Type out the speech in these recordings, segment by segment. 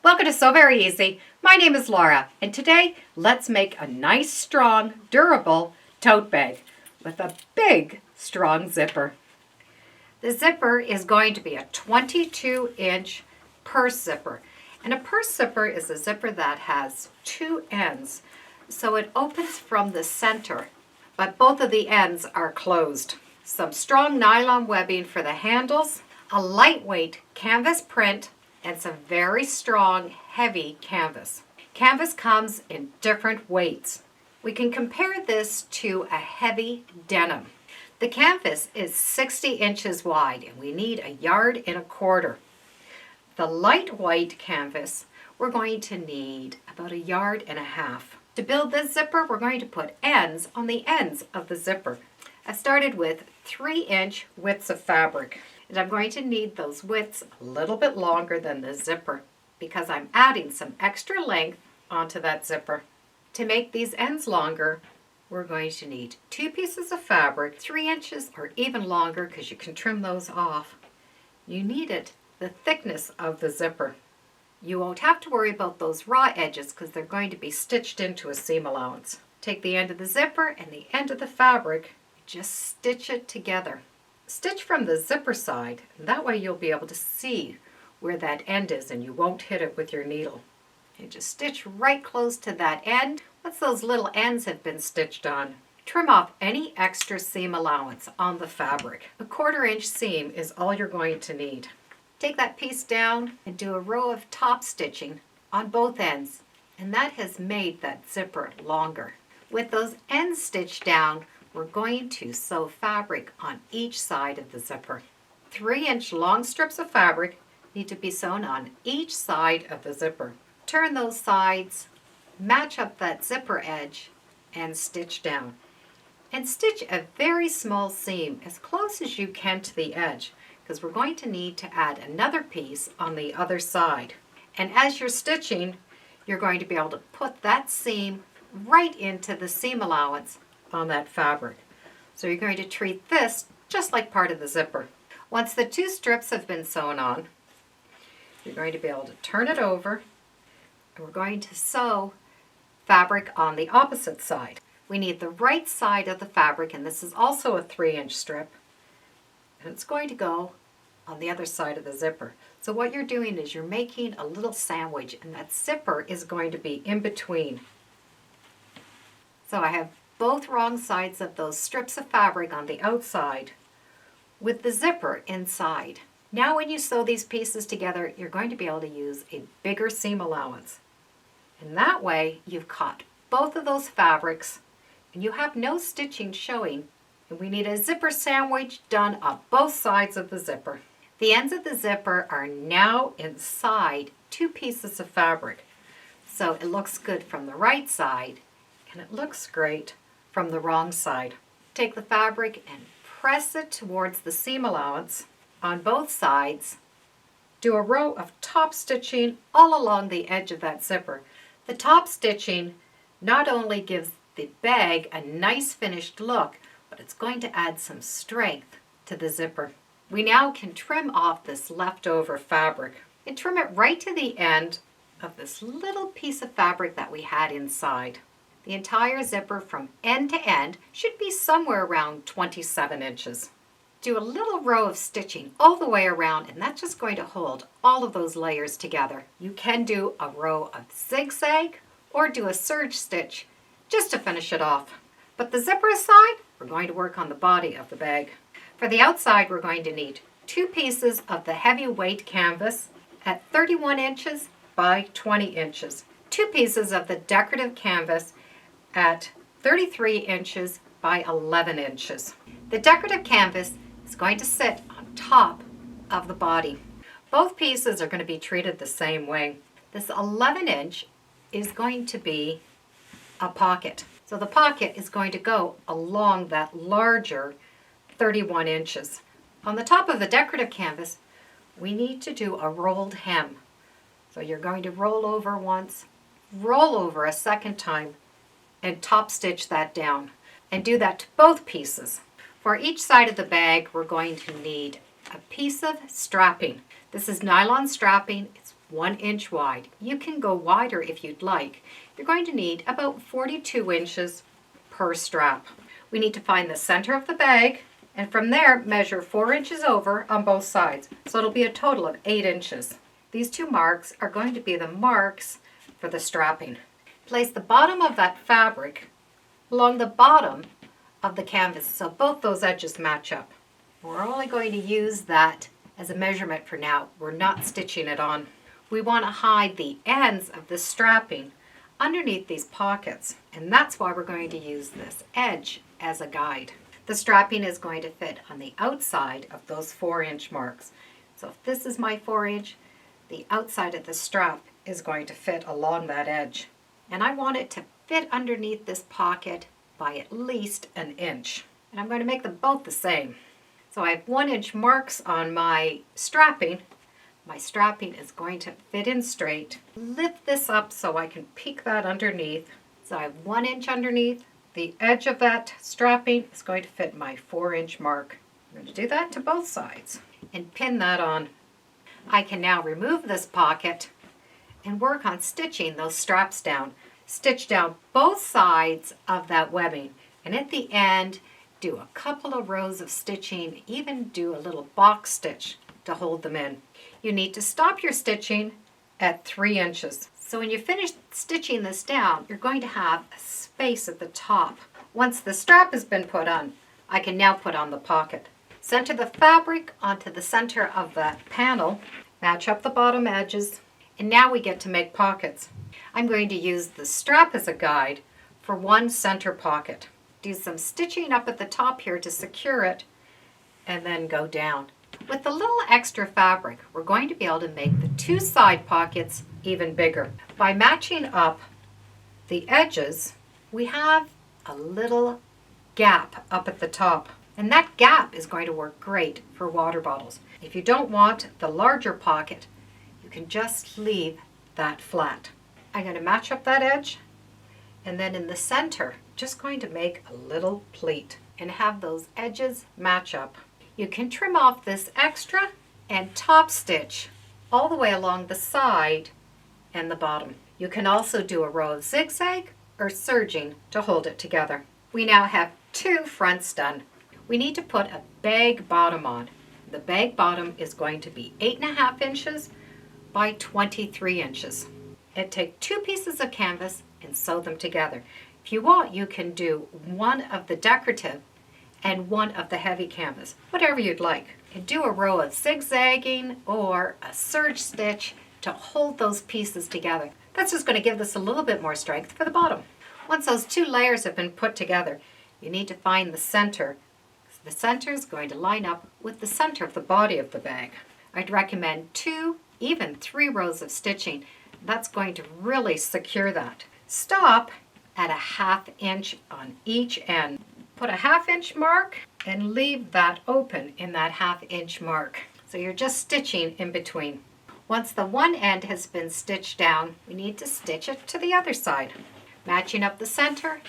Welcome to So Very Easy. My name is Laura, and today let's make a nice, strong, durable tote bag with a big, strong zipper. The zipper is going to be a 22-inch purse zipper. And a purse zipper is a zipper that has two ends. So it opens from the center, but both of the ends are closed. Some strong nylon webbing for the handles, a lightweight canvas print, and some very strong, heavy canvas. Canvas comes in different weights. We can compare this to a heavy denim. The canvas is 60 inches wide, and we need 1.25 yards. The lightweight canvas, we're going to need about 1.5 yards. To build this zipper, we're going to put ends on the ends of the zipper. I started with 3-inch widths of fabric. And I'm going to need those widths a little bit longer than the zipper because I'm adding some extra length onto that zipper. To make these ends longer, we're going to need 2 pieces of fabric, 3 inches or even longer because you can trim those off. You need it the thickness of the zipper. You won't have to worry about those raw edges because they're going to be stitched into a seam allowance. Take the end of the zipper and the end of the fabric, just stitch it together. Stitch from the zipper side, and that way you'll be able to see where that end is and you won't hit it with your needle. And just stitch right close to that end. Once those little ends have been stitched on, trim off any extra seam allowance on the fabric. A 1/4-inch seam is all you're going to need. Take that piece down and do a row of top stitching on both ends, and that has made that zipper longer. With those ends stitched down, we're going to sew fabric on each side of the zipper. 3-inch long strips of fabric need to be sewn on each side of the zipper. Turn those sides, match up that zipper edge, and stitch down. And stitch a very small seam as close as you can to the edge because we're going to need to add another piece on the other side. And as you're stitching, you're going to be able to put that seam right into the seam allowance on that fabric. So you're going to treat this just like part of the zipper. Once the 2 strips have been sewn on, you're going to be able to turn it over, and we're going to sew fabric on the opposite side. We need the right side of the fabric, and this is also a 3-inch strip, and it's going to go on the other side of the zipper. So what you're doing is you're making a little sandwich, and that zipper is going to be in between. So I have both wrong sides of those strips of fabric on the outside with the zipper inside. Now when you sew these pieces together, you're going to be able to use a bigger seam allowance. And that way you've caught both of those fabrics and you have no stitching showing. And we need a zipper sandwich done on both sides of the zipper. The ends of the zipper are now inside 2 pieces of fabric. So it looks good from the right side and it looks great from the wrong side. Take the fabric and press it towards the seam allowance on both sides. Do a row of top stitching all along the edge of that zipper. The top stitching not only gives the bag a nice finished look, but it's going to add some strength to the zipper. We now can trim off this leftover fabric and trim it right to the end of this little piece of fabric that we had inside. The entire zipper from end to end should be somewhere around 27 inches. Do a little row of stitching all the way around, and that's just going to hold all of those layers together. You can do a row of zigzag or do a serge stitch just to finish it off. But the zipper aside, we're going to work on the body of the bag. For the outside, we're going to need 2 pieces of the heavyweight canvas at 31 inches by 20 inches. 2 pieces of the decorative canvas at 33 inches by 11 inches. The decorative canvas is going to sit on top of the body. Both pieces are going to be treated the same way. This 11-inch is going to be a pocket. So the pocket is going to go along that larger 31 inches. On the top of the decorative canvas, we need to do a rolled hem. So you're going to roll over once, roll over a second time, and top stitch that down. And do that to both pieces. For each side of the bag, we're going to need a piece of strapping. This is nylon strapping. It's 1 inch wide. You can go wider if you'd like. You're going to need about 42 inches per strap. We need to find the center of the bag, and from there measure 4 inches over on both sides. So it'll be a total of 8 inches. These 2 marks are going to be the marks for the strapping. Place the bottom of that fabric along the bottom of the canvas so both those edges match up. We're only going to use that as a measurement for now. We're not stitching it on. We want to hide the ends of the strapping underneath these pockets, and that's why we're going to use this edge as a guide. The strapping is going to fit on the outside of those 4 inch marks. So if this is my 4 inch, the outside of the strap is going to fit along that edge. And I want it to fit underneath this pocket by at least 1 inch. And I'm going to make them both the same. So I have 1 inch marks on my strapping. My strapping is going to fit in straight. Lift this up so I can peek that underneath. So I have 1 inch underneath. The edge of that strapping is going to fit my 4 inch mark. I'm going to do that to both sides and pin that on. I can now remove this pocket and work on stitching those straps down. Stitch down both sides of that webbing, and at the end do a couple of rows of stitching, even do a little box stitch to hold them in. You need to stop your stitching at 3 inches. So when you finish stitching this down, you're going to have a space at the top. Once the strap has been put on, I can now put on the pocket. Center the fabric onto the center of that panel, match up the bottom edges, and now we get to make pockets. I'm going to use the strap as a guide for 1 center pocket. Do some stitching up at the top here to secure it, and then go down. With the little extra fabric, we're going to be able to make the 2 side pockets even bigger. By matching up the edges, we have a little gap up at the top. And that gap is going to work great for water bottles. If you don't want the larger pocket, you can just leave that flat. I'm going to match up that edge, and then in the center, just going to make a little pleat and have those edges match up. You can trim off this extra and top stitch all the way along the side and the bottom. You can also do a row of zigzag or serging to hold it together. We now have 2 fronts done. We need to put a bag bottom on. The bag bottom is going to be 8.5 inches by 23 inches. And take 2 pieces of canvas and sew them together. If you want, you can do one of the decorative and one of the heavy canvas, whatever you'd like. And do a row of zigzagging or a serge stitch to hold those pieces together. That's just going to give this a little bit more strength for the bottom. Once those 2 layers have been put together, you need to find the center. The center is going to line up with the center of the body of the bag. I'd recommend 2, even 3 rows of stitching. That's going to really secure that. Stop at 1/2 inch on each end. Put a 1/2 inch mark and leave that open in that 1/2 inch mark. So you're just stitching in between. Once the one end has been stitched down, we need to stitch it to the other side, matching up the center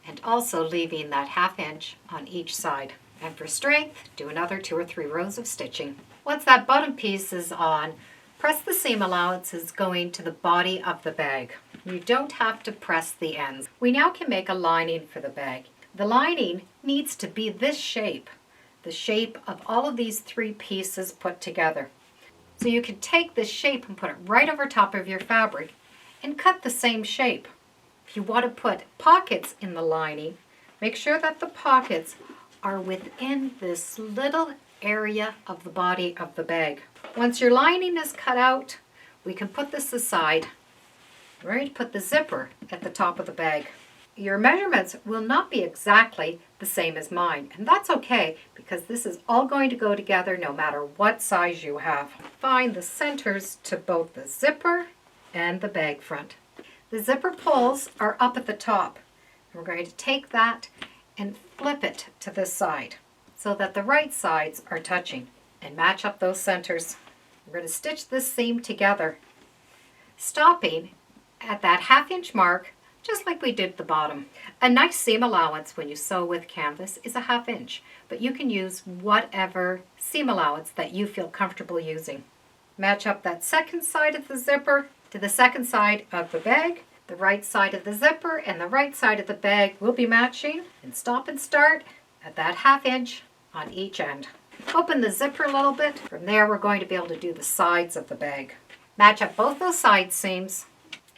and also leaving that 1/2 inch on each side. And for strength, do another 2 or 3 rows of stitching. Once that bottom piece is on, press the seam allowances going to the body of the bag. You don't have to press the ends. We now can make a lining for the bag. The lining needs to be this shape, the shape of all of these 3 pieces put together. So you can take this shape and put it right over top of your fabric and cut the same shape. If you want to put pockets in the lining, make sure that the pockets are within this little area of the body of the bag. Once your lining is cut out, we can put this aside. We're going to put the zipper at the top of the bag. Your measurements will not be exactly the same as mine, and that's okay because this is all going to go together no matter what size you have. Find the centers to both the zipper and the bag front. The zipper pulls are up at the top. We're going to take that and flip it to this side so that the right sides are touching and match up those centers. We're going to stitch this seam together, stopping at that 1/2 inch mark, just like we did the bottom. A nice seam allowance when you sew with canvas is a 1/2 inch, but you can use whatever seam allowance that you feel comfortable using. Match up that second side of the zipper to the second side of the bag. The right side of the zipper and the right side of the bag will be matching, and stop and start at that 1/2 inch on each end. Open the zipper a little bit. From there we're going to be able to do the sides of the bag. Match up both those side seams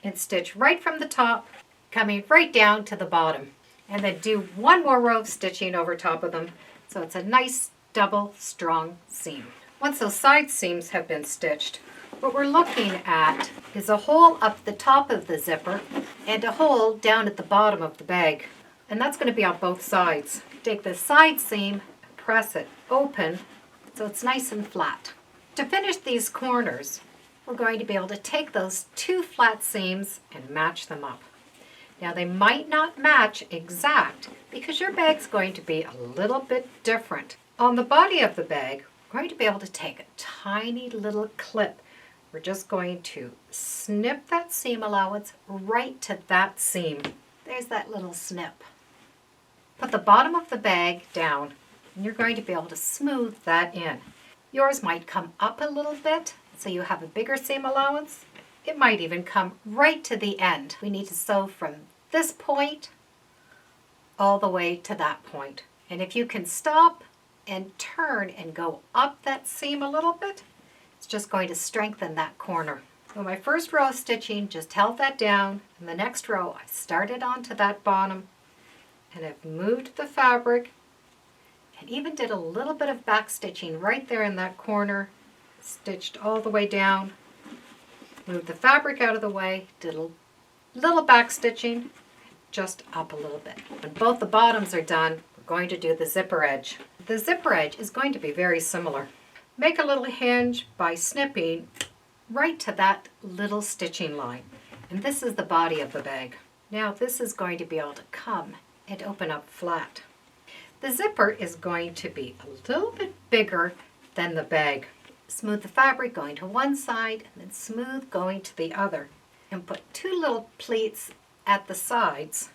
and stitch right from the top, coming right down to the bottom. And then do one more row of stitching over top of them so it's a nice double strong seam. Once those side seams have been stitched, what we're looking at is a hole up the top of the zipper and a hole down at the bottom of the bag. And that's going to be on both sides. Take the side seam, press it open so it's nice and flat. To finish these corners, we're going to be able to take those 2 flat seams and match them up. Now they might not match exact because your bag's going to be a little bit different. On the body of the bag, we're going to be able to take a tiny little clip. We're just going to snip that seam allowance right to that seam. There's that little snip. Put the bottom of the bag down and you're going to be able to smooth that in. Yours might come up a little bit so you have a bigger seam allowance. It might even come right to the end. We need to sew from this point all the way to that point. And if you can stop and turn and go up that seam a little bit, it's just going to strengthen that corner. So my first row of stitching just held that down, and the next row I started onto that bottom and I've moved the fabric and even did a little bit of back stitching right there in that corner, stitched all the way down, moved the fabric out of the way, did a little back stitching, just up a little bit. When both the bottoms are done, we're going to do the zipper edge. The zipper edge is going to be very similar. Make a little hinge by snipping right to that little stitching line. And this is the body of the bag. Now this is going to be able to come and open up flat. The zipper is going to be a little bit bigger than the bag. Smooth the fabric going to one side and then smooth going to the other. And put 2 little pleats at the sides.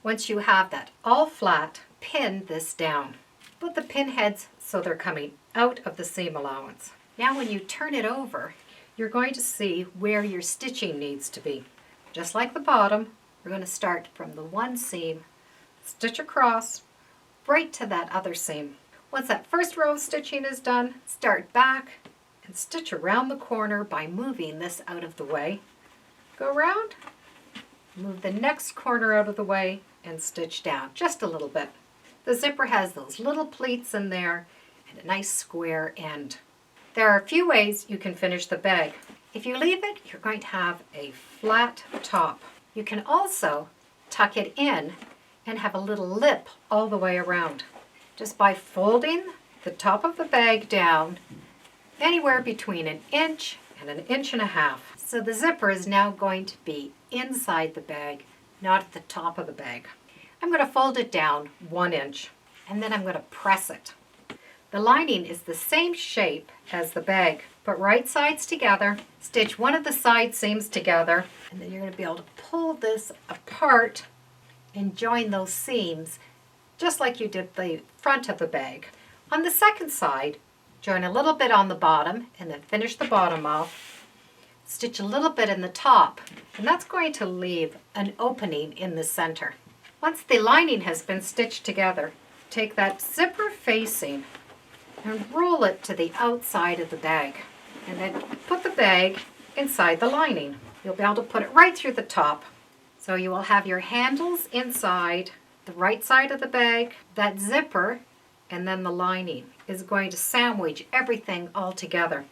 Once you have that all flat, pin this down. Put the pin heads so they're coming out of the seam allowance. Now when you turn it over, you're going to see where your stitching needs to be. Just like the bottom, we're going to start from the one seam, stitch across, right to that other seam. Once that first row of stitching is done, start back and stitch around the corner by moving this out of the way. Go around, move the next corner out of the way, and stitch down just a little bit. The zipper has those little pleats in there and a nice square end. There are a few ways you can finish the bag. If you leave it, you're going to have a flat top. You can also tuck it in and have a little lip all the way around. Just by folding the top of the bag down anywhere between 1 inch and 1.5 inches. So the zipper is now going to be inside the bag, not at the top of the bag. I'm going to fold it down 1 inch and then I'm going to press it. The lining is the same shape as the bag. Put right sides together, stitch one of the side seams together, and then you're going to be able to pull this apart and join those seams just like you did the front of the bag. On the second side, join a little bit on the bottom and then finish the bottom off. Stitch a little bit in the top, and that's going to leave an opening in the center. Once the lining has been stitched together, take that zipper facing and roll it to the outside of the bag. And then put the bag inside the lining. You'll be able to put it right through the top. So you will have your handles inside the right side of the bag, that zipper, and then the lining is going to sandwich everything all together.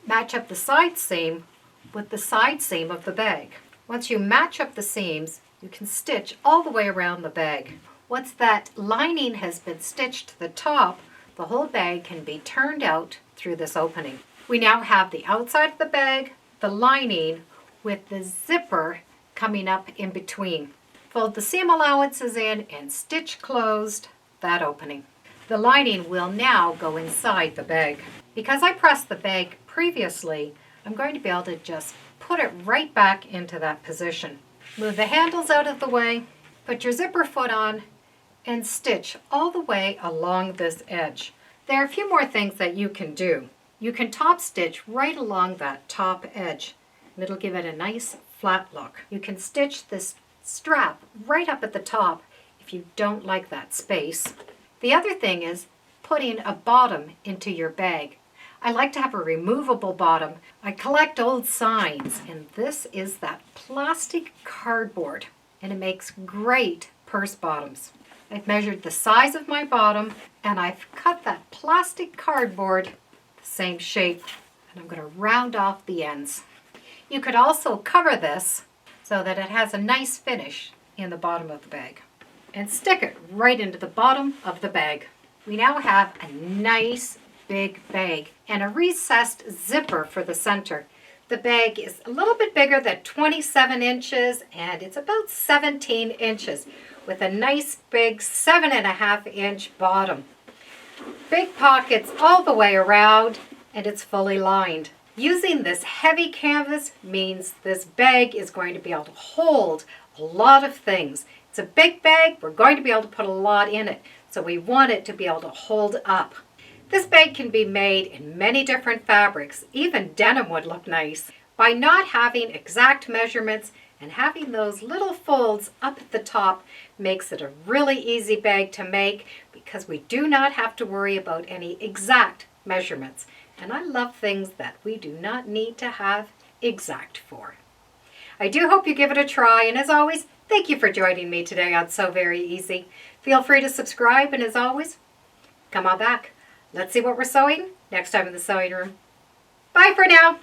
Match up the side seam with the side seam of the bag. Once you match up the seams, you can stitch all the way around the bag. Once that lining has been stitched to the top, the whole bag can be turned out through this opening. We now have the outside of the bag, the lining, with the zipper coming up in between. Fold the seam allowances in and stitch closed that opening. The lining will now go inside the bag. Because I pressed the bag previously, I'm going to be able to just put it right back into that position. Move the handles out of the way, put your zipper foot on, and stitch all the way along this edge. There are a few more things that you can do. You can top stitch right along that top edge, and it'll give it a nice flat look. You can stitch this strap right up at the top if you don't like that space. The other thing is putting a bottom into your bag. I like to have a removable bottom. I collect old signs, and this is that plastic cardboard, and it makes great purse bottoms. I've measured the size of my bottom, and I've cut that plastic cardboard the same shape, and I'm going to round off the ends. You could also cover this so that it has a nice finish in the bottom of the bag, and stick it right into the bottom of the bag. We now have a nice big bag and a recessed zipper for the center. The bag is a little bit bigger than 27 inches, and it's about 17 inches with a nice big 7.5-inch bottom. Big pockets all the way around, and it's fully lined. Using this heavy canvas means this bag is going to be able to hold a lot of things. It's a big bag. We're going to be able to put a lot in it, so we want it to be able to hold up. This bag can be made in many different fabrics. Even denim would look nice. By not having exact measurements and having those little folds up at the top makes it a really easy bag to make, because we do not have to worry about any exact measurements. And I love things that we do not need to have exact for. I do hope you give it a try, and as always, thank you for joining me today on Sew Very Easy. Feel free to subscribe, and as always, come on back. Let's see what we're sewing next time in the sewing room. Bye for now.